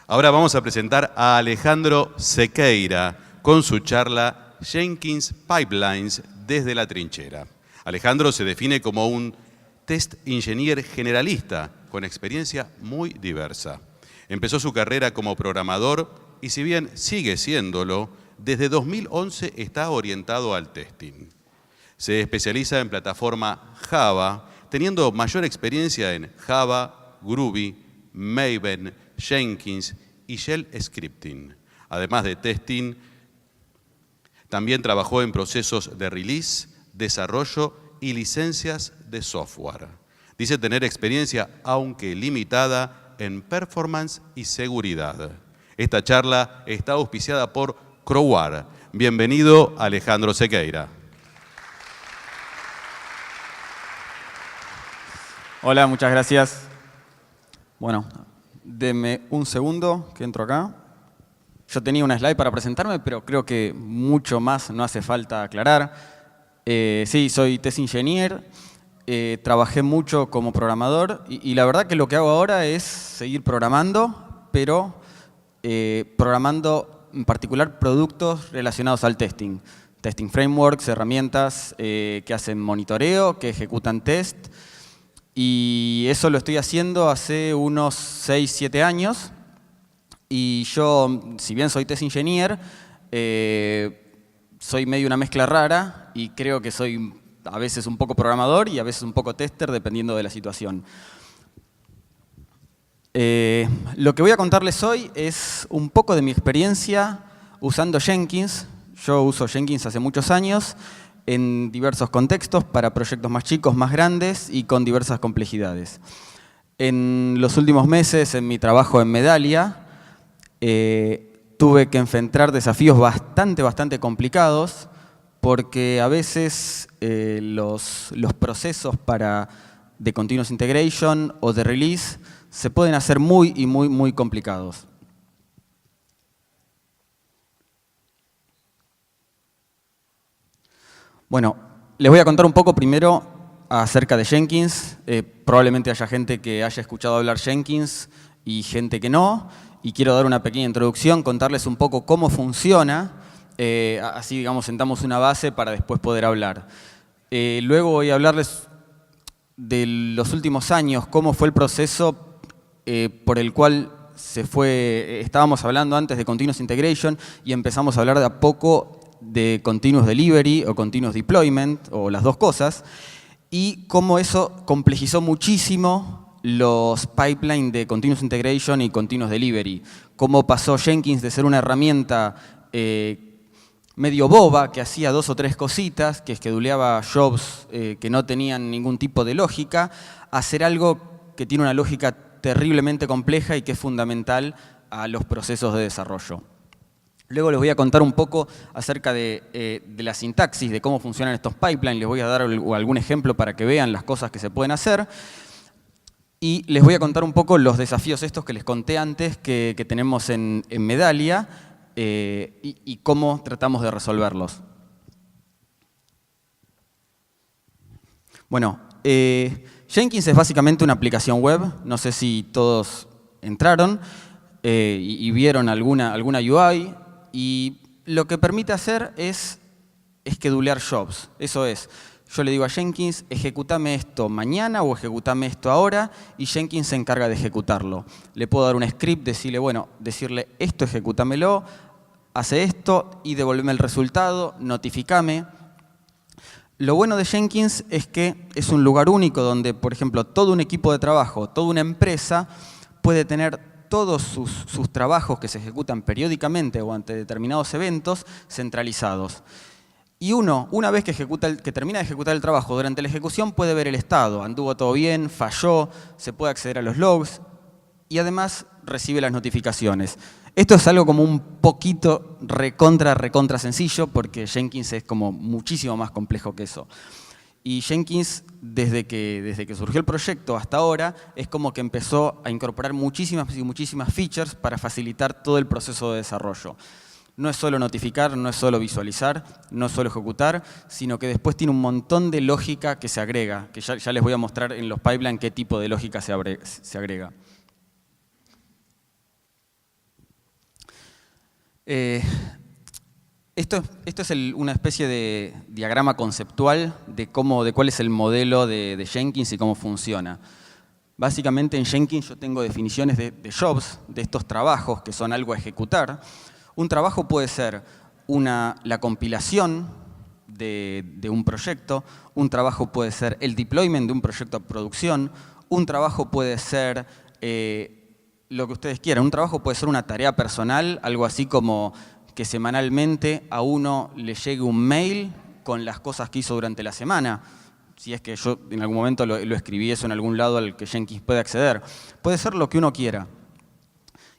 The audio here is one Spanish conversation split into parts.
Ahora vamos a presentar a Alejandro Sequeira con su charla Jenkins Pipelines desde la trinchera. Alejandro se define como un test engineer generalista con experiencia muy diversa. Empezó su carrera como programador y si bien sigue siéndolo, desde 2011 está orientado al testing. Se especializa en plataforma Java, teniendo mayor experiencia en Java, Groovy, Maven, Jenkins y Shell Scripting. Además de testing, también trabajó en procesos de release, desarrollo y licencias de software. Dice tener experiencia, aunque limitada, en performance y seguridad. Esta charla está auspiciada por Crowbar. Bienvenido, Alejandro Sequeira. Hola, muchas gracias. Bueno, deme un segundo que entro acá. Yo tenía una slide para presentarme, pero creo que mucho más no hace falta aclarar. Sí, soy test engineer, trabajé mucho como programador y la verdad que lo que hago ahora es seguir programando, pero programando en particular productos relacionados al testing. Testing frameworks, herramientas que hacen monitoreo, que ejecutan test. Y eso lo estoy haciendo hace unos 6, 7 años. Y yo, si bien soy test engineer, soy medio una mezcla rara y creo que soy a veces un poco programador y a veces un poco tester, dependiendo de la situación. Lo que voy a contarles hoy es un poco de mi experiencia usando Jenkins. Yo uso Jenkins hace muchos años en diversos contextos, para proyectos más chicos, más grandes y con diversas complejidades. En los últimos meses, en mi trabajo en Medallia, tuve que enfrentar desafíos bastante complicados, porque a veces los procesos de continuous integration o de release se pueden hacer muy complicados. Bueno, les voy a contar un poco primero acerca de Jenkins. Probablemente haya gente que haya escuchado hablar Jenkins y gente que no. Y quiero dar una pequeña introducción, contarles un poco cómo funciona. Así, digamos, sentamos una base para después poder hablar. Luego voy a hablarles de los últimos años, cómo fue el proceso por el cual estábamos hablando antes de Continuous Integration y empezamos a hablar de a poco de Continuous Delivery o Continuous Deployment, o las dos cosas, y cómo eso complejizó muchísimo los pipelines de Continuous Integration y Continuous Delivery. Cómo pasó Jenkins de ser una herramienta medio boba, que hacía 2 o 3 cositas, que scheduleaba jobs que no tenían ningún tipo de lógica, a hacer algo que tiene una lógica terriblemente compleja y que es fundamental a los procesos de desarrollo. Luego les voy a contar un poco acerca de la sintaxis, de cómo funcionan estos pipelines. Les voy a dar algún ejemplo para que vean las cosas que se pueden hacer. Y les voy a contar un poco los desafíos estos que les conté antes que tenemos en Medallia y cómo tratamos de resolverlos. Bueno, Jenkins es básicamente una aplicación web. No sé si todos entraron y vieron alguna UI. Y lo que permite hacer es schedulear jobs. Eso es, yo le digo a Jenkins, ejecutame esto mañana o ejecutame esto ahora, y Jenkins se encarga de ejecutarlo. Le puedo dar un script, decirle esto ejecútamelo, hace esto y devolveme el resultado, notificame. Lo bueno de Jenkins es que es un lugar único donde, por ejemplo, todo un equipo de trabajo, toda una empresa puede tener todos sus trabajos que se ejecutan periódicamente o ante determinados eventos centralizados. Y una vez que termina de ejecutar el trabajo, durante la ejecución puede ver el estado. Anduvo todo bien, falló, se puede acceder a los logs y además recibe las notificaciones. Esto es algo como un poquito recontra sencillo, porque Jenkins es como muchísimo más complejo que eso. Y Jenkins, desde que surgió el proyecto hasta ahora, es como que empezó a incorporar muchísimas features para facilitar todo el proceso de desarrollo. No es solo notificar, no es solo visualizar, no es solo ejecutar, sino que después tiene un montón de lógica que se agrega, que ya les voy a mostrar en los pipelines qué tipo de lógica se agrega. Esto es una especie de diagrama conceptual de cuál es el modelo de Jenkins y cómo funciona. Básicamente en Jenkins yo tengo definiciones de jobs, de estos trabajos que son algo a ejecutar. Un trabajo puede ser la compilación de un proyecto, un trabajo puede ser el deployment de un proyecto a producción, un trabajo puede ser lo que ustedes quieran, un trabajo puede ser una tarea personal, algo así como que semanalmente a uno le llegue un mail con las cosas que hizo durante la semana. Si es que yo en algún momento lo escribí eso en algún lado al que Jenkins puede acceder. Puede ser lo que uno quiera.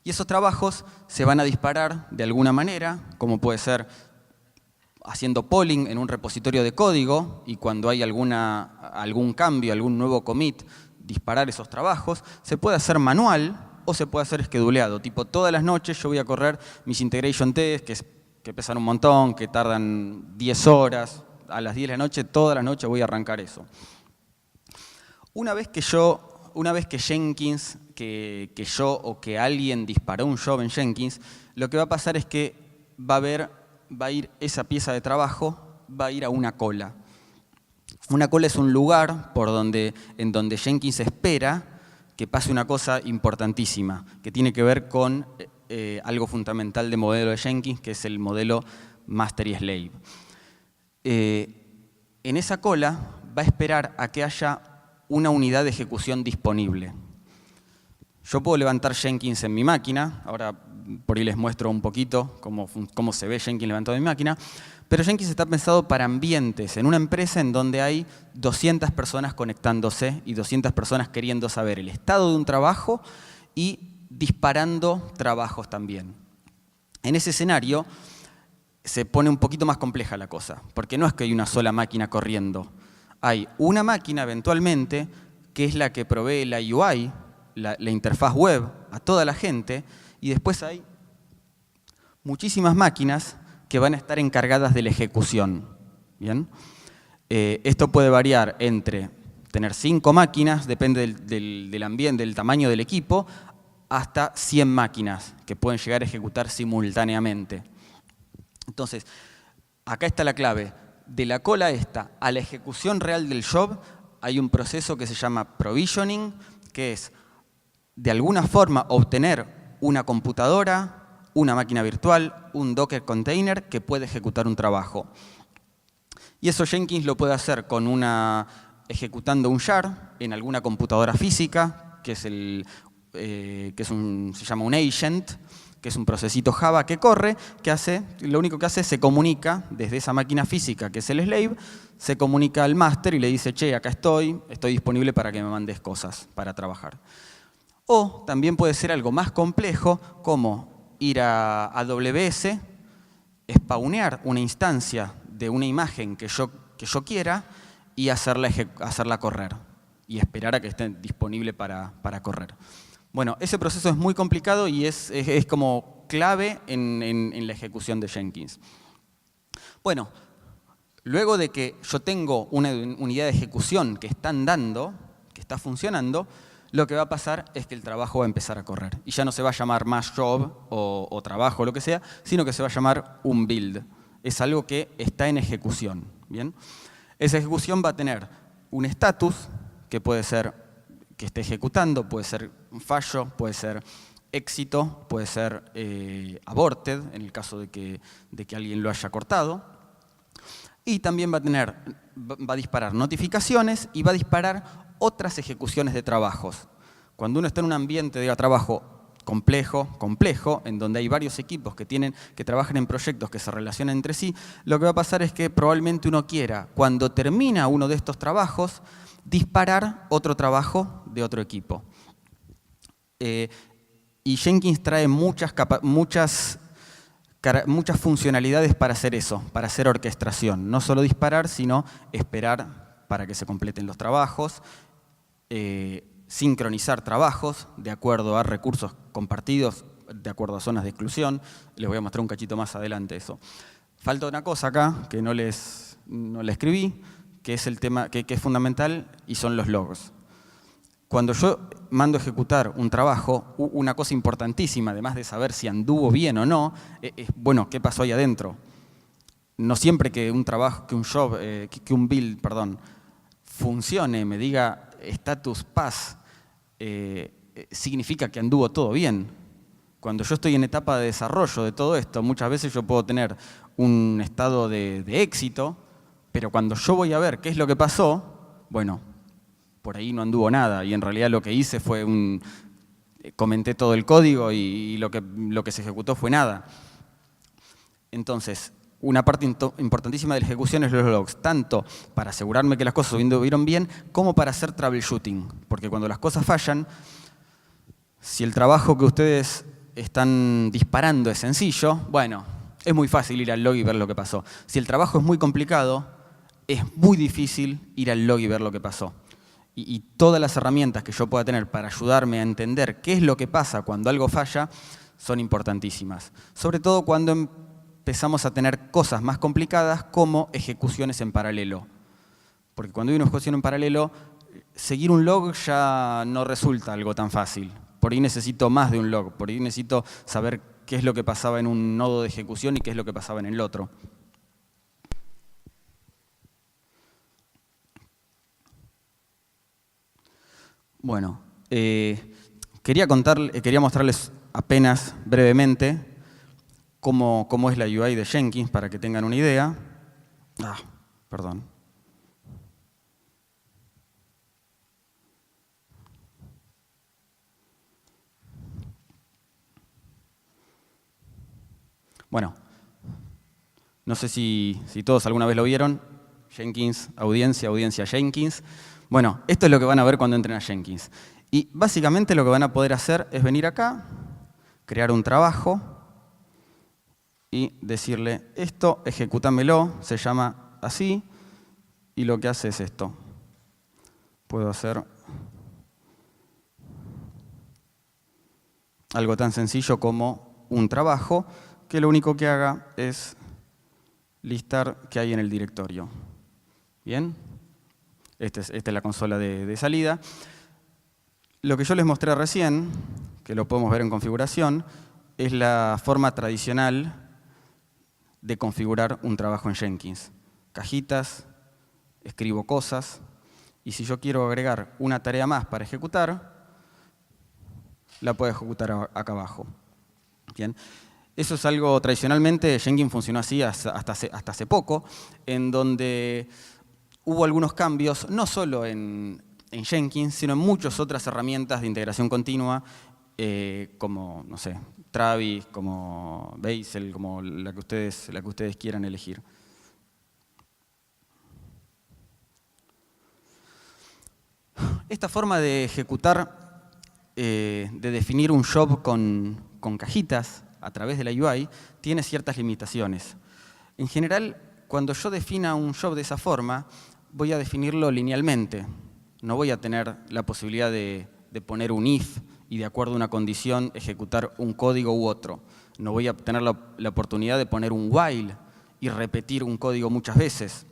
Y esos trabajos se van a disparar de alguna manera, como puede ser haciendo polling en un repositorio de código y cuando hay algún cambio, algún nuevo commit, disparar esos trabajos. Se puede hacer manual o se puede hacer scheduleado. Tipo, todas las noches yo voy a correr mis integration tests, que pesan un montón, que tardan 10 horas. A las 10 de la noche, toda la noche voy a arrancar eso. Una vez que Jenkins, que yo o que alguien disparó un job en Jenkins, lo que va a pasar es que va a ir esa pieza de trabajo, va a ir a una cola. Una cola es un lugar en donde Jenkins espera que pase una cosa importantísima, que tiene que ver con algo fundamental del modelo de Jenkins, que es el modelo Master y Slave. En esa cola va a esperar a que haya una unidad de ejecución disponible. Yo puedo levantar Jenkins en mi máquina, ahora por ahí les muestro un poquito cómo se ve Jenkins levantado en mi máquina, pero Jenkins está pensado para ambientes, en una empresa en donde hay 200 personas conectándose y 200 personas queriendo saber el estado de un trabajo y disparando trabajos también. En ese escenario se pone un poquito más compleja la cosa, porque no es que hay una sola máquina corriendo. Hay una máquina eventualmente que es la que provee la UI, la interfaz web a toda la gente, y después hay muchísimas máquinas que van a estar encargadas de la ejecución. ¿Bien? Esto puede variar entre tener 5 máquinas, depende del ambiente, del tamaño del equipo, hasta 100 máquinas que pueden llegar a ejecutar simultáneamente. Entonces, acá está la clave. De la cola esta a la ejecución real del job hay un proceso que se llama provisioning, que es de alguna forma obtener una computadora, una máquina virtual, un Docker container que puede ejecutar un trabajo. Y eso Jenkins lo puede hacer ejecutando un jar en alguna computadora física, que se llama un agent, que es un procesito Java que corre, lo único que hace es se comunica desde esa máquina física, que es el slave, se comunica al master y le dice, che, acá estoy disponible para que me mandes cosas para trabajar. O también puede ser algo más complejo, como ir a AWS, spawnear una instancia de una imagen que yo quiera y hacerla correr y esperar a que esté disponible para correr. Bueno, ese proceso es muy complicado y es como clave en la ejecución de Jenkins. Bueno, luego de que yo tengo una unidad de ejecución que está andando, que está funcionando, lo que va a pasar es que el trabajo va a empezar a correr. Y ya no se va a llamar más job o trabajo o lo que sea, sino que se va a llamar un build. Es algo que está en ejecución. ¿Bien? Esa ejecución va a tener un estatus que puede ser que esté ejecutando, puede ser un fallo, puede ser éxito, puede ser aborted, en el caso de que alguien lo haya cortado. Y también va a disparar notificaciones y va a disparar otras ejecuciones de trabajos. Cuando uno está en un ambiente de trabajo complejo, en donde hay varios equipos que trabajan en proyectos que se relacionan entre sí, lo que va a pasar es que probablemente uno quiera, cuando termina uno de estos trabajos, disparar otro trabajo de otro equipo. Y Jenkins trae muchas funcionalidades para hacer eso, para hacer orquestación. No solo disparar, sino esperar para que se completen los trabajos, sincronizar trabajos de acuerdo a recursos compartidos, de acuerdo a zonas de exclusión. Les voy a mostrar un cachito más adelante eso. Falta una cosa acá que no la escribí, que es el tema que es fundamental, y son los logs. Cuando yo mando a ejecutar un trabajo, una cosa importantísima, además de saber si anduvo bien o no, es, bueno, ¿qué pasó ahí adentro? No siempre que un trabajo, que un job, que un build, perdón, funcione, me diga status pass, significa que anduvo todo bien. Cuando yo estoy en etapa de desarrollo de todo esto, muchas veces yo puedo tener un estado de éxito, pero cuando yo voy a ver qué es lo que pasó, bueno, por ahí no anduvo nada y en realidad lo que hice fue comenté todo el código y lo que se ejecutó fue nada. Entonces, una parte importantísima de la ejecución es los logs, tanto para asegurarme que las cosas anduvieron bien, como para hacer troubleshooting. Porque cuando las cosas fallan, si el trabajo que ustedes están disparando es sencillo, bueno, es muy fácil ir al log y ver lo que pasó. Si el trabajo es muy complicado, es muy difícil ir al log y ver lo que pasó. Y todas las herramientas que yo pueda tener para ayudarme a entender qué es lo que pasa cuando algo falla son importantísimas. Sobre todo cuando empezamos a tener cosas más complicadas como ejecuciones en paralelo. Porque cuando hay una ejecución en paralelo, seguir un log ya no resulta algo tan fácil. Por ahí necesito más de un log, por ahí necesito saber qué es lo que pasaba en un nodo de ejecución y qué es lo que pasaba en el otro. Bueno, quería mostrarles apenas brevemente cómo es la UI de Jenkins para que tengan una idea. Perdón. Bueno, no sé si todos alguna vez lo vieron. Jenkins, audiencia Jenkins. Bueno, esto es lo que van a ver cuando entren a Jenkins. Y básicamente lo que van a poder hacer es venir acá, crear un trabajo y decirle, esto, ejecutámelo, se llama así, y lo que hace es esto. Puedo hacer algo tan sencillo como un trabajo que lo único que haga es listar qué hay en el directorio. ¿Bien? Esta es la consola de salida. Lo que yo les mostré recién, que lo podemos ver en configuración, es la forma tradicional de configurar un trabajo en Jenkins. Cajitas, escribo cosas, y si yo quiero agregar una tarea más para ejecutar, la puedo ejecutar acá abajo. ¿Bien? Eso es algo, tradicionalmente, Jenkins funcionó así hasta hace poco, en donde hubo algunos cambios, no solo en Jenkins, sino en muchas otras herramientas de integración continua, como, no sé, Travis, como Bazel, como la que ustedes quieran elegir. Esta forma de ejecutar, de definir un job con cajitas a través de la UI, tiene ciertas limitaciones. En general, cuando yo defina un job de esa forma, voy a definirlo linealmente. No voy a tener la posibilidad de poner un if y de acuerdo a una condición ejecutar un código u otro. No voy a tener la oportunidad de poner un while y repetir un código muchas veces.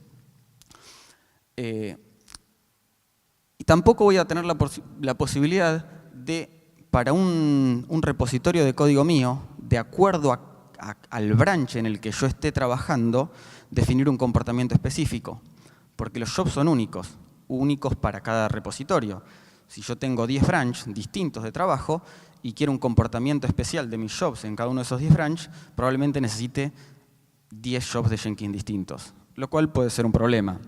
Y tampoco voy a tener la posibilidad de, para un repositorio de código mío, de acuerdo al branch en el que yo esté trabajando, definir un comportamiento específico. Porque los jobs son únicos para cada repositorio. Si yo tengo 10 branches distintos de trabajo y quiero un comportamiento especial de mis jobs en cada uno de esos 10 branches, probablemente necesite 10 jobs de Jenkins distintos, lo cual puede ser un problema.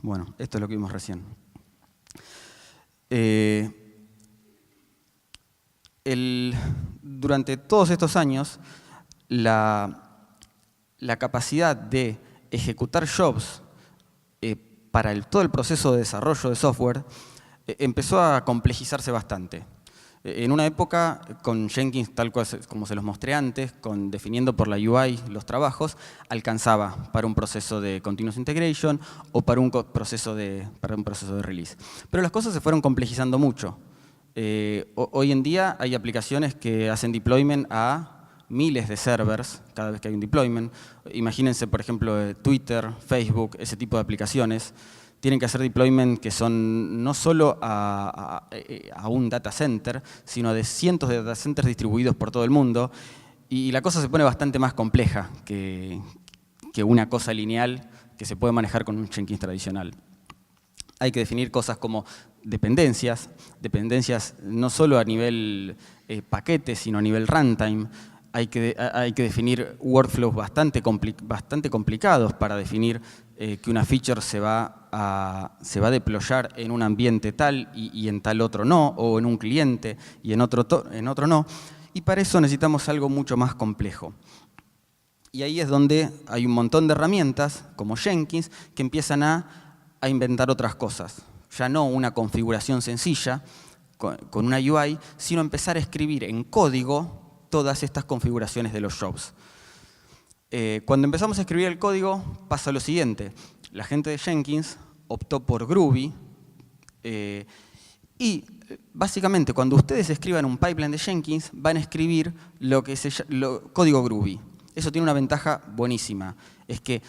Bueno, esto es lo que vimos recién. Durante todos estos años, la capacidad de ejecutar jobs para todo el proceso de desarrollo de software empezó a complejizarse bastante. En una época, con Jenkins, tal cual como se los mostré antes, definiendo por la UI los trabajos, alcanzaba para un proceso de continuous integration o para un proceso de release. Pero las cosas se fueron complejizando mucho. Hoy en día hay aplicaciones que hacen deployment a miles de servers cada vez que hay un deployment. Imagínense, por ejemplo, Twitter, Facebook, ese tipo de aplicaciones. tienen que hacer deployment que son no solo a un data center, sino de cientos de data centers distribuidos por todo el mundo. Y la cosa se pone bastante más compleja que una cosa lineal que se puede manejar con un Jenkins tradicional. Hay que definir cosas como dependencias no solo a nivel paquete, sino a nivel runtime. Hay que definir workflows bastante complicados para definir que una feature se va a deployar en un ambiente tal y en tal otro no, o en un cliente y en otro no. Y para eso necesitamos algo mucho más complejo. Y ahí es donde hay un montón de herramientas, como Jenkins, que empiezan a inventar otras cosas. Ya no una configuración sencilla con una UI, sino empezar a escribir en código todas estas configuraciones de los jobs. Cuando empezamos a escribir el código, pasa lo siguiente. La gente de Jenkins optó por Groovy y básicamente cuando ustedes escriban un pipeline de Jenkins, van a escribir código Groovy. Eso tiene una ventaja buenísima. Es que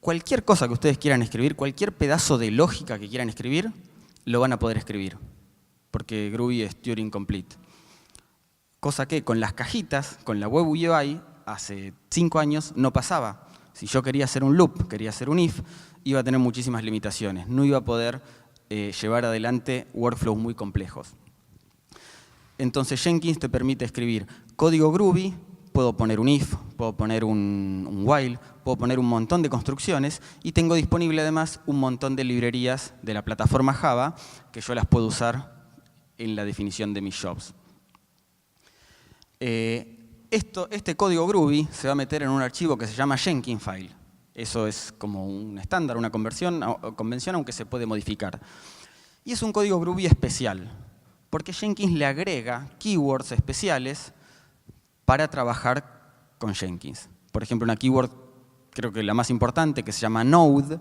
cualquier cosa que ustedes quieran escribir, cualquier pedazo de lógica que quieran escribir, lo van a poder escribir. Porque Groovy es Turing Complete. Cosa que con las cajitas, con la web UI, hace 5 años no pasaba. Si yo quería hacer un loop, quería hacer un if, iba a tener muchísimas limitaciones. No iba a poder llevar adelante workflows muy complejos. Entonces Jenkins te permite escribir código Groovy, puedo poner un if, puedo poner un while, puedo poner un montón de construcciones y tengo disponible además un montón de librerías de la plataforma Java que yo las puedo usar en la definición de mis jobs. Este código Groovy se va a meter en un archivo que se llama Jenkins file. Eso es como un estándar, una convención, aunque se puede modificar. Y es un código Groovy especial, porque Jenkins le agrega keywords especiales para trabajar con Jenkins. Por ejemplo, una keyword, creo que la más importante, que se llama node,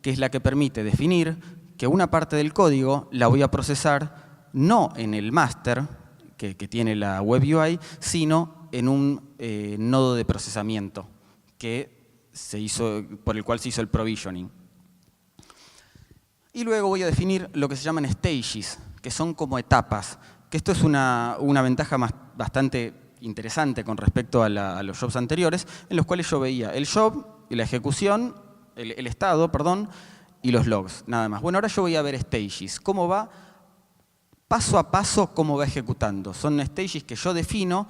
que es la que permite definir que una parte del código la voy a procesar no en el master que tiene la web UI, sino en un nodo de procesamiento por el cual se hizo el provisioning. Y luego voy a definir lo que se llaman stages, que son como etapas. Que esto es una ventaja bastante interesante con respecto a los jobs anteriores, en los cuales yo veía el job y la ejecución, el estado, perdón, y los logs, nada más. Bueno, ahora yo voy a ver stages. ¿Cómo va? Paso a paso, cómo va ejecutando. Son stages que yo defino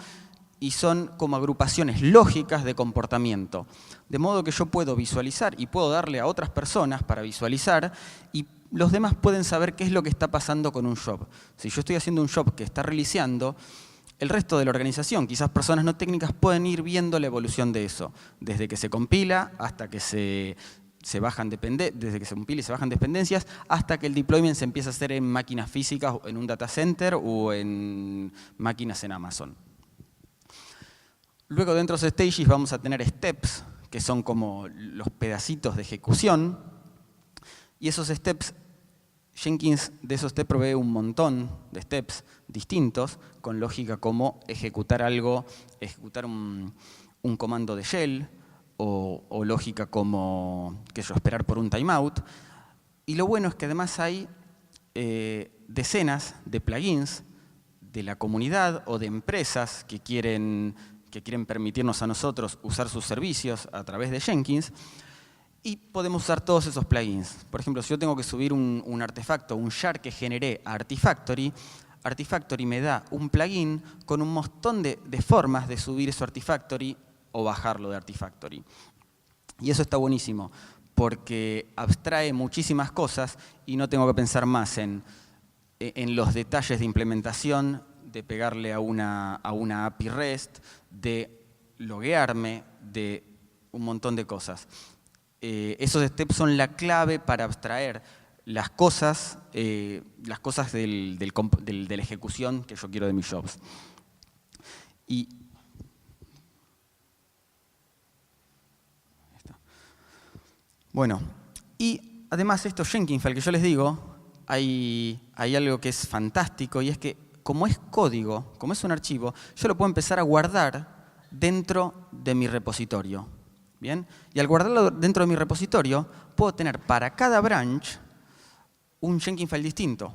y son como agrupaciones lógicas de comportamiento. De modo que yo puedo visualizar y puedo darle a otras personas para visualizar y los demás pueden saber qué es lo que está pasando con un job. Si yo estoy haciendo un job que está releaseando, el resto de la organización, quizás personas no técnicas, pueden ir viendo la evolución de eso. Desde que se compila hasta que desde que se compila y se bajan dependencias, hasta que el deployment se empieza a hacer en máquinas físicas, en un data center o en máquinas en Amazon. Luego dentro de esos stages vamos a tener steps, que son como los pedacitos de ejecución. Y esos steps, Jenkins de esos steps provee un montón de steps distintos, con lógica como ejecutar algo, ejecutar un comando de shell, o lógica como esperar por un timeout. Y lo bueno es que además hay decenas de plugins de la comunidad o de empresas que quieren permitirnos a nosotros usar sus servicios a través de Jenkins y podemos usar todos esos plugins. Por ejemplo, si yo tengo que subir un artefacto, un jar que generé a Artifactory, Artifactory me da un plugin con un montón de formas de subir eso a Artifactory o bajarlo de Artifactory. Y eso está buenísimo, porque abstrae muchísimas cosas y no tengo que pensar más en los detalles de implementación, de pegarle a una API REST, de loguearme, de un montón de cosas. Esos steps son la clave para abstraer las cosas de la ejecución que yo quiero de mis jobs. Bueno, y además esto Jenkins file que yo les digo, hay algo que es fantástico y es que como es código, como es un archivo, yo lo puedo empezar a guardar dentro de mi repositorio. ¿Bien? Y al guardarlo dentro de mi repositorio, puedo tener para cada branch un Jenkins file distinto.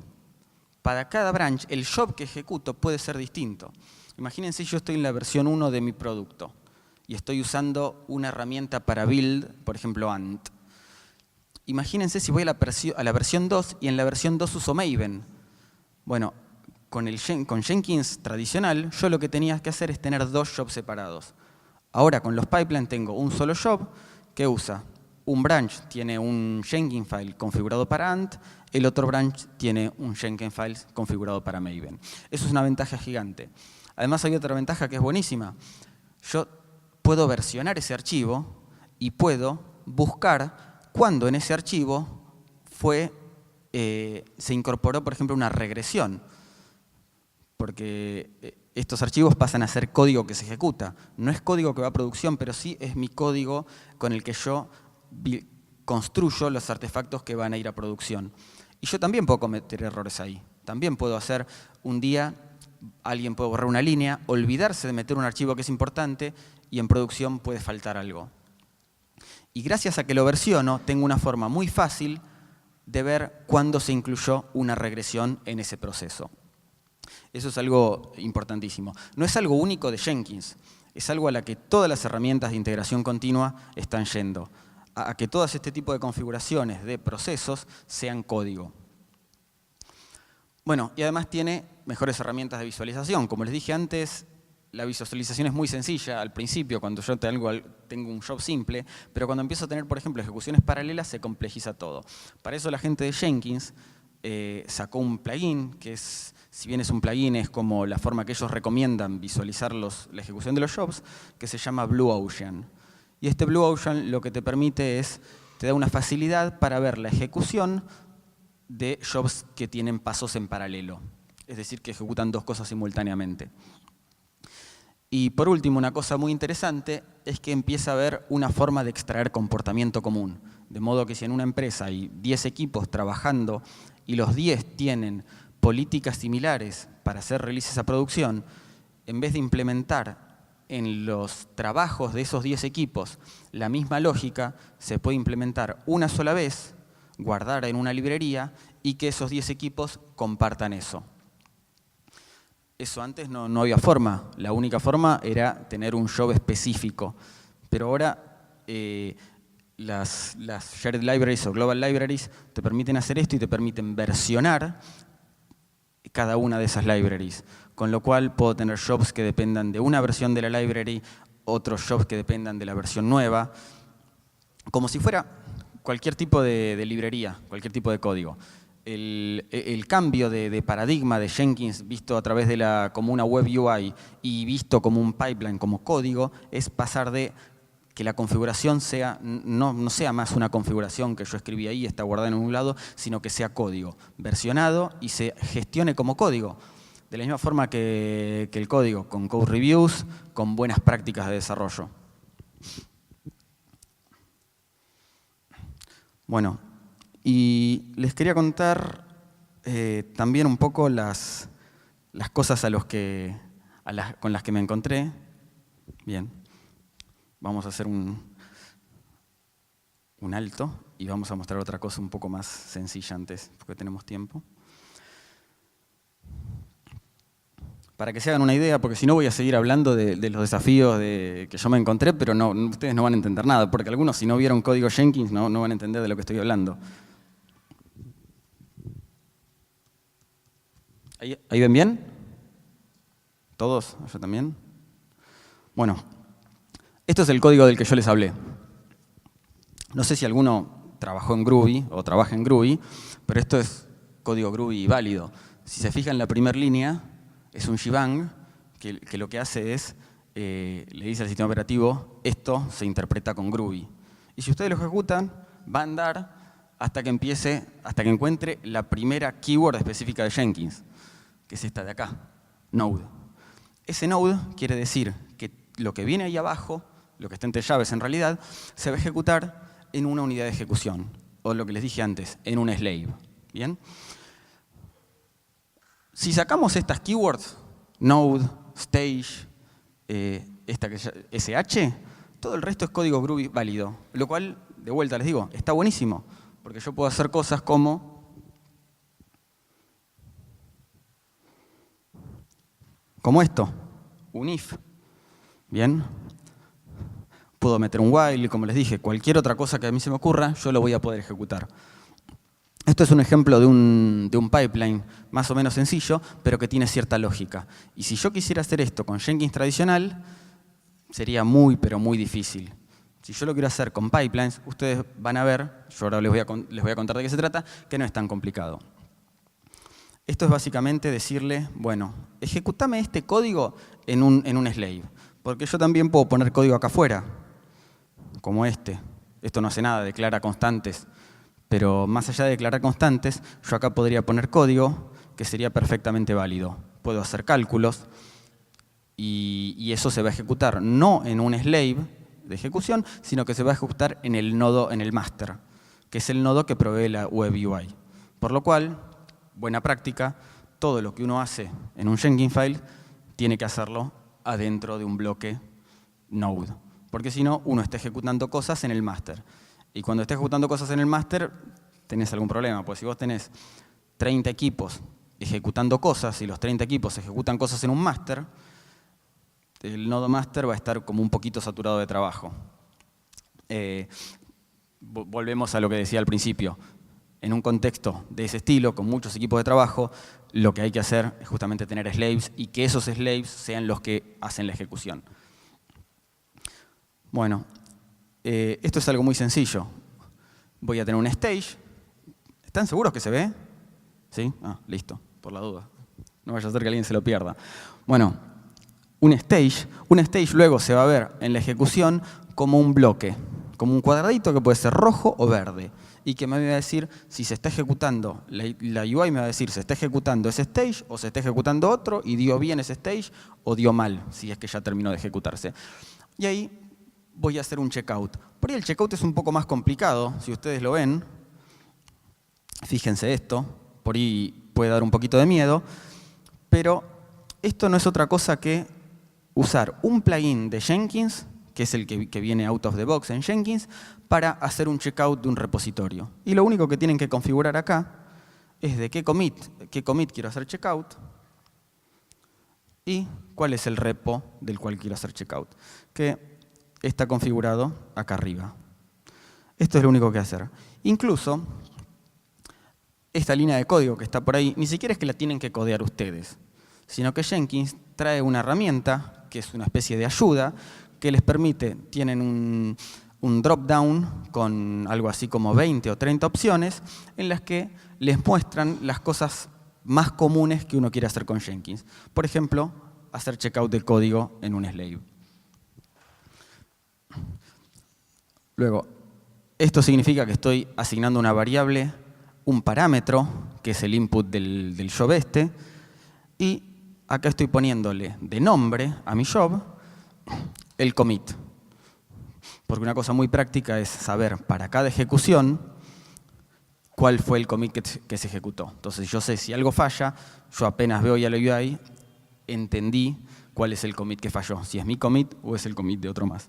Para cada branch, el job que ejecuto puede ser distinto. Imagínense, yo estoy en la versión 1 de mi producto y estoy usando una herramienta para build, por ejemplo, Ant. Imagínense si voy a la versión 2 y en la versión 2 uso Maven. Bueno, con Jenkins tradicional, yo lo que tenía que hacer es tener dos jobs separados. Ahora con los pipelines tengo un solo job que usa un branch, tiene un Jenkins file configurado para Ant, el otro branch tiene un Jenkins file configurado para Maven. Eso es una ventaja gigante. Además hay otra ventaja que es buenísima. Yo puedo versionar ese archivo y puedo buscar cuándo en ese archivo se incorporó, por ejemplo, una regresión. Porque estos archivos pasan a ser código que se ejecuta. No es código que va a producción, pero sí es mi código con el que yo construyo los artefactos que van a ir a producción. Y yo también puedo cometer errores ahí. También puedo hacer un día, alguien puede borrar una línea, olvidarse de meter un archivo que es importante y en producción puede faltar algo. Y gracias a que lo versiono, tengo una forma muy fácil de ver cuándo se incluyó una regresión en ese proceso. Eso es algo importantísimo. No es algo único de Jenkins, es algo a la que todas las herramientas de integración continua están yendo, a que todas este tipo de configuraciones de procesos sean código. Bueno, y además tiene mejores herramientas de visualización. Como les dije antes, la visualización es muy sencilla al principio, cuando yo tengo un job simple, pero cuando empiezo a tener, por ejemplo, ejecuciones paralelas, se complejiza todo. Para eso la gente de Jenkins sacó un plugin, que es, si bien es un plugin, es como la forma que ellos recomiendan visualizar la ejecución de los jobs, que se llama Blue Ocean. Y este Blue Ocean lo que te permite es, te da una facilidad para ver la ejecución de jobs que tienen pasos en paralelo. Es decir, que ejecutan dos cosas simultáneamente. Y por último, una cosa muy interesante es que empieza a haber una forma de extraer comportamiento común. De modo que si en una empresa hay 10 equipos trabajando y los 10 tienen políticas similares para hacer releases a producción, en vez de implementar en los trabajos de esos 10 equipos la misma lógica, se puede implementar una sola vez, guardar en una librería y que esos 10 equipos compartan eso. Eso antes no había forma. La única forma era tener un job específico. Pero ahora las Shared Libraries o Global Libraries te permiten hacer esto y te permiten versionar cada una de esas libraries. Con lo cual puedo tener jobs que dependan de una versión de la library, otros jobs que dependan de la versión nueva, como si fuera cualquier tipo de librería, cualquier tipo de código. El cambio de paradigma de Jenkins visto a través de como una web UI y visto como un pipeline, como código, es pasar de que la configuración no sea más una configuración que yo escribí ahí y está guardada en un lado, sino que sea código, versionado y se gestione como código. De la misma forma que el código, con code reviews, con buenas prácticas de desarrollo. Bueno, y les quería contar también un poco las cosas con las que me encontré. Bien, vamos a hacer un alto y vamos a mostrar otra cosa un poco más sencilla antes, porque tenemos tiempo. Para que se hagan una idea, porque si no voy a seguir hablando de los desafíos que yo me encontré, pero ustedes no van a entender nada, porque algunos si no vieron código Jenkins no van a entender de lo que estoy hablando. ¿Ahí ven bien? ¿Todos? ¿Yo también? Bueno, esto es el código del que yo les hablé. No sé si alguno trabajó en Groovy o trabaja en Groovy, pero esto es código Groovy válido. Si se fijan en la primera línea, es un shebang que lo que hace es, le dice al sistema operativo, esto se interpreta con Groovy. Y si ustedes lo ejecutan, va a andar hasta que encuentre la primera keyword específica de Jenkins, que es esta de acá, node. Ese node quiere decir que lo que viene ahí abajo, lo que está entre llaves en realidad, se va a ejecutar en una unidad de ejecución, o lo que les dije antes, en un slave. ¿Bien? Si sacamos estas keywords, node, stage, esta que es SH, todo el resto es código Groovy válido. Lo cual, de vuelta les digo, está buenísimo, porque yo puedo hacer cosas como como esto, un if. Bien. Puedo meter un while, como les dije, cualquier otra cosa que a mí se me ocurra, yo lo voy a poder ejecutar. Esto es un ejemplo de un pipeline más o menos sencillo, pero que tiene cierta lógica. Y si yo quisiera hacer esto con Jenkins tradicional, sería muy, pero muy difícil. Si yo lo quiero hacer con pipelines, ustedes van a ver, yo ahora les voy a contar de qué se trata, que no es tan complicado. Esto es básicamente decirle, bueno, ejecútame este código en un slave, porque yo también puedo poner código acá afuera, como este. Esto no hace nada, declara constantes. Pero más allá de declarar constantes, yo acá podría poner código que sería perfectamente válido. Puedo hacer cálculos y eso se va a ejecutar no en un slave de ejecución, sino que se va a ejecutar en el nodo, en el master, que es el nodo que provee la web UI. Por lo cual, buena práctica, todo lo que uno hace en un Jenkins file tiene que hacerlo adentro de un bloque node. Porque si no, uno está ejecutando cosas en el master. Y cuando estés ejecutando cosas en el master, tenés algún problema. Pues si vos tenés 30 equipos ejecutando cosas y los 30 equipos ejecutan cosas en un master, el nodo master va a estar como un poquito saturado de trabajo. Volvemos a lo que decía al principio. En un contexto de ese estilo, con muchos equipos de trabajo, lo que hay que hacer es justamente tener slaves y que esos slaves sean los que hacen la ejecución. Bueno, esto es algo muy sencillo. Voy a tener un stage. ¿Están seguros que se ve? ¿Sí? Ah, listo, por la duda. No vaya a ser que alguien se lo pierda. Bueno, un stage luego se va a ver en la ejecución como un bloque, como un cuadradito que puede ser rojo o verde, y que me va a decir si se está ejecutando, la UI me va a decir si se está ejecutando ese stage o se está ejecutando otro, y dio bien ese stage o dio mal, si es que ya terminó de ejecutarse. Y ahí voy a hacer un checkout. Por ahí el checkout es un poco más complicado, si ustedes lo ven. Fíjense esto, por ahí puede dar un poquito de miedo, pero esto no es otra cosa que usar un plugin de Jenkins, que es el que viene out of the box en Jenkins, para hacer un checkout de un repositorio. Y lo único que tienen que configurar acá es de qué commit quiero hacer checkout y cuál es el repo del cual quiero hacer checkout, que está configurado acá arriba. Esto es lo único que hacer. Incluso, esta línea de código que está por ahí, ni siquiera es que la tienen que codear ustedes, sino que Jenkins trae una herramienta, que es una especie de ayuda, que les permite, tienen un drop-down con algo así como 20 o 30 opciones, en las que les muestran las cosas más comunes que uno quiere hacer con Jenkins. Por ejemplo, hacer checkout de código en un slave. Luego, esto significa que estoy asignando una variable, un parámetro, que es el input del job este, y acá estoy poniéndole de nombre a mi job el commit. Porque una cosa muy práctica es saber para cada ejecución cuál fue el commit que se ejecutó. Entonces yo sé si algo falla, yo apenas veo ya la UI, entendí cuál es el commit que falló, si es mi commit o es el commit de otro más.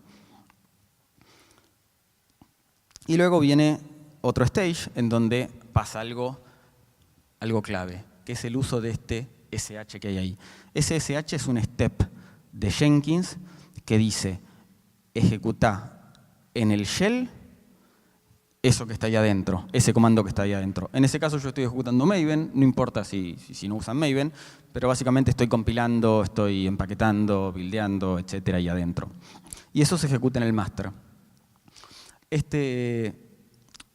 Y luego viene otro stage en donde pasa algo clave, que es el uso de este SH que hay ahí. Ese SH es un step de Jenkins que dice, ejecuta en el shell eso que está ahí adentro, ese comando que está ahí adentro. En ese caso yo estoy ejecutando Maven, no importa si no usan Maven, pero básicamente estoy compilando, estoy empaquetando, buildeando, etcétera, ahí adentro. Y eso se ejecuta en el master. Este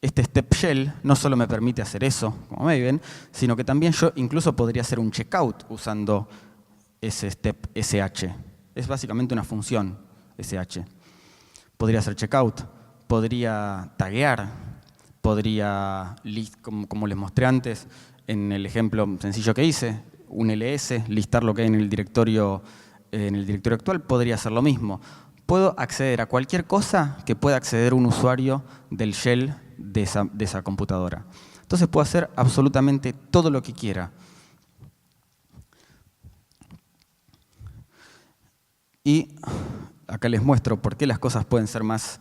step shell no solo me permite hacer eso, como Maven, sino que también yo incluso podría hacer un checkout usando ese step SH. Es básicamente una función SH. Podría hacer checkout, podría taguear, podría list, como les mostré antes en el ejemplo sencillo que hice, un ls, listar lo que hay en el directorio actual, podría hacer lo mismo. Puedo acceder a cualquier cosa que pueda acceder un usuario del shell de esa computadora. Entonces puedo hacer absolutamente todo lo que quiera. Y acá les muestro por qué las cosas pueden ser más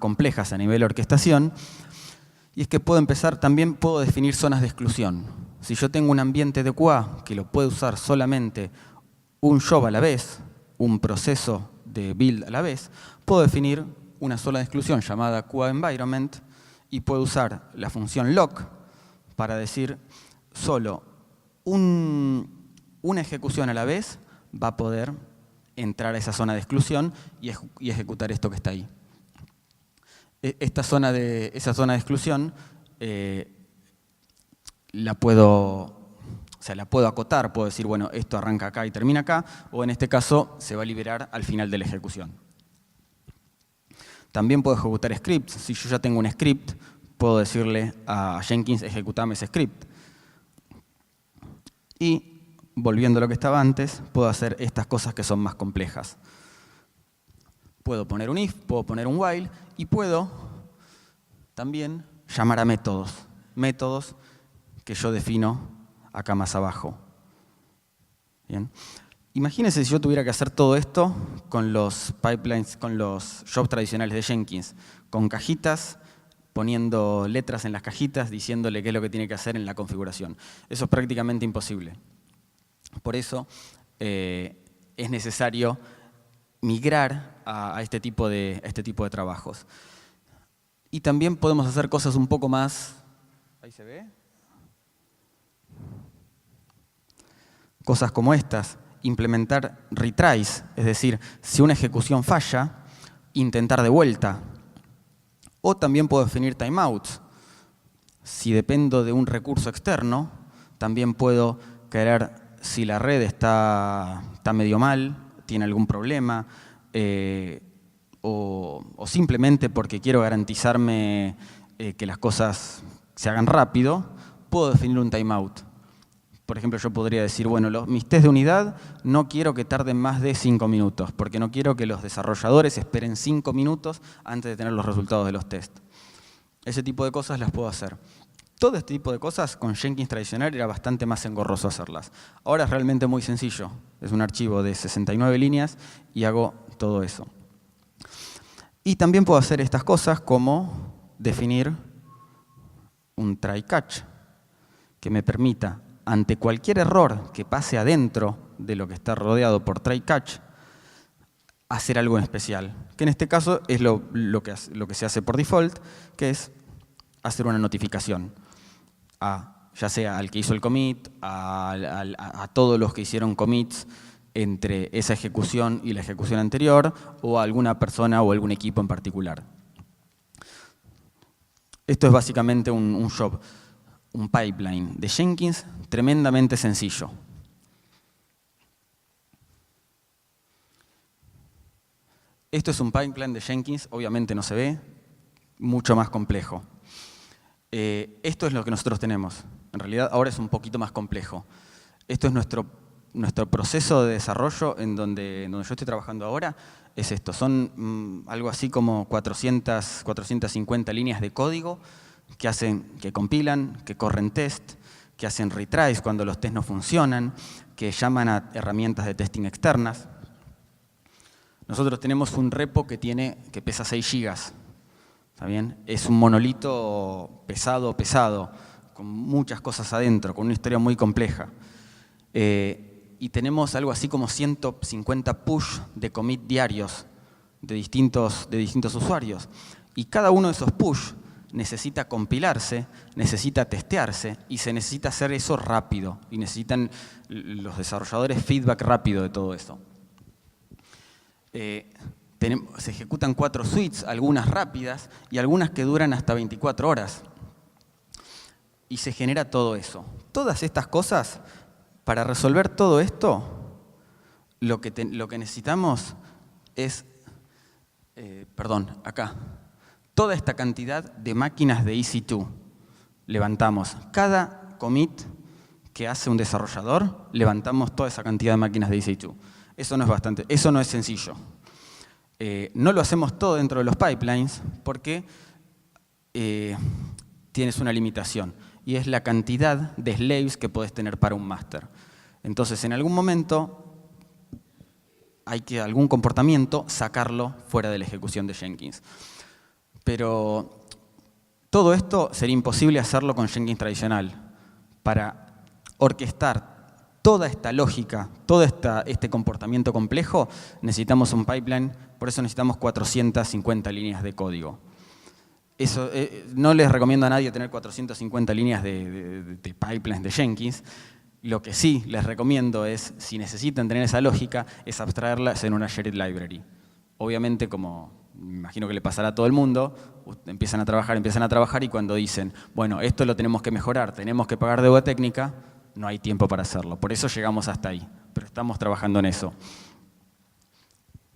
complejas a nivel de orquestación. Y es que también puedo definir zonas de exclusión. Si yo tengo un ambiente de QA que lo puede usar solamente un job a la vez, un proceso de build a la vez, puedo definir una sola exclusión llamada QA-environment y puedo usar la función lock para decir solo una ejecución a la vez va a poder entrar a esa zona de exclusión y ejecutar esto que está ahí. Esa zona de exclusión la puedo acotar, puedo decir, bueno, esto arranca acá y termina acá, o en este caso se va a liberar al final de la ejecución. También puedo ejecutar scripts. Si yo ya tengo un script, puedo decirle a Jenkins, ejecutame ese script. Y, volviendo a lo que estaba antes, puedo hacer estas cosas que son más complejas. Puedo poner un if, puedo poner un while, y puedo también llamar a métodos. Métodos que yo defino acá más abajo. Bien. Imagínense si yo tuviera que hacer todo esto con los pipelines, con los jobs tradicionales de Jenkins, con cajitas, poniendo letras en las cajitas, diciéndole qué es lo que tiene que hacer en la configuración. Eso es prácticamente imposible. Por eso es necesario migrar a este tipo de trabajos. Y también podemos hacer cosas un poco más... ¿Ahí se ve? Cosas como estas. Implementar retries, es decir, si una ejecución falla, intentar de vuelta. O también puedo definir timeouts. Si dependo de un recurso externo, también puedo querer, si la red está medio mal, tiene algún problema, o simplemente porque quiero garantizarme que las cosas se hagan rápido, puedo definir un timeout. Por ejemplo, yo podría decir, bueno, mis test de unidad no quiero que tarden más de 5 minutos, porque no quiero que los desarrolladores esperen 5 minutos antes de tener los resultados de los test. Ese tipo de cosas las puedo hacer. Todo este tipo de cosas con Jenkins tradicional era bastante más engorroso hacerlas. Ahora es realmente muy sencillo. Es un archivo de 69 líneas y hago todo eso. Y también puedo hacer estas cosas como definir un try-catch que me permita, ante cualquier error que pase adentro de lo que está rodeado por try-catch, hacer algo en especial. Que en este caso es lo que se hace por default, que es hacer una notificación. Ya sea al que hizo el commit, a todos los que hicieron commits entre esa ejecución y la ejecución anterior, o a alguna persona o algún equipo en particular. Esto es básicamente un job, un pipeline de Jenkins tremendamente sencillo. Esto es un pipeline de Jenkins, obviamente no se ve, mucho más complejo. Esto es lo que nosotros tenemos. En realidad ahora es un poquito más complejo. Esto es nuestro proceso de desarrollo en donde yo estoy trabajando ahora. Es esto, son algo así como 450 líneas de código que compilan, que corren test, que hacen retries cuando los tests no funcionan, que llaman a herramientas de testing externas. Nosotros tenemos un repo que pesa 6 gigas. ¿Está bien? Es un monolito pesado, con muchas cosas adentro, con una historia muy compleja. Y tenemos algo así como 150 push de commit diarios de distintos usuarios. Y cada uno de esos push necesita compilarse, necesita testearse y se necesita hacer eso rápido. Y necesitan los desarrolladores feedback rápido de todo eso. Se ejecutan 4 suites, algunas rápidas y algunas que duran hasta 24 horas. Y se genera todo eso. Todas estas cosas, para resolver todo esto, lo que necesitamos es, acá, toda esta cantidad de máquinas de EC2. Levantamos cada commit que hace un desarrollador, levantamos toda esa cantidad de máquinas de EC2. Eso no es sencillo. No lo hacemos todo dentro de los pipelines porque tienes una limitación y es la cantidad de slaves que puedes tener para un máster. Entonces, en algún momento hay que algún comportamiento sacarlo fuera de la ejecución de Jenkins. Pero todo esto sería imposible hacerlo con Jenkins tradicional. Para orquestar toda esta lógica, todo este comportamiento complejo, necesitamos un pipeline, por eso necesitamos 450 líneas de código. Eso, no les recomiendo a nadie tener 450 líneas de pipelines de Jenkins. Lo que sí les recomiendo es, si necesitan tener esa lógica, es abstraerlas en una shared library. Obviamente, como me imagino que le pasará a todo el mundo, empiezan a trabajar y cuando dicen, bueno, esto lo tenemos que mejorar, tenemos que pagar deuda técnica, no hay tiempo para hacerlo. Por eso llegamos hasta ahí, pero estamos trabajando en eso.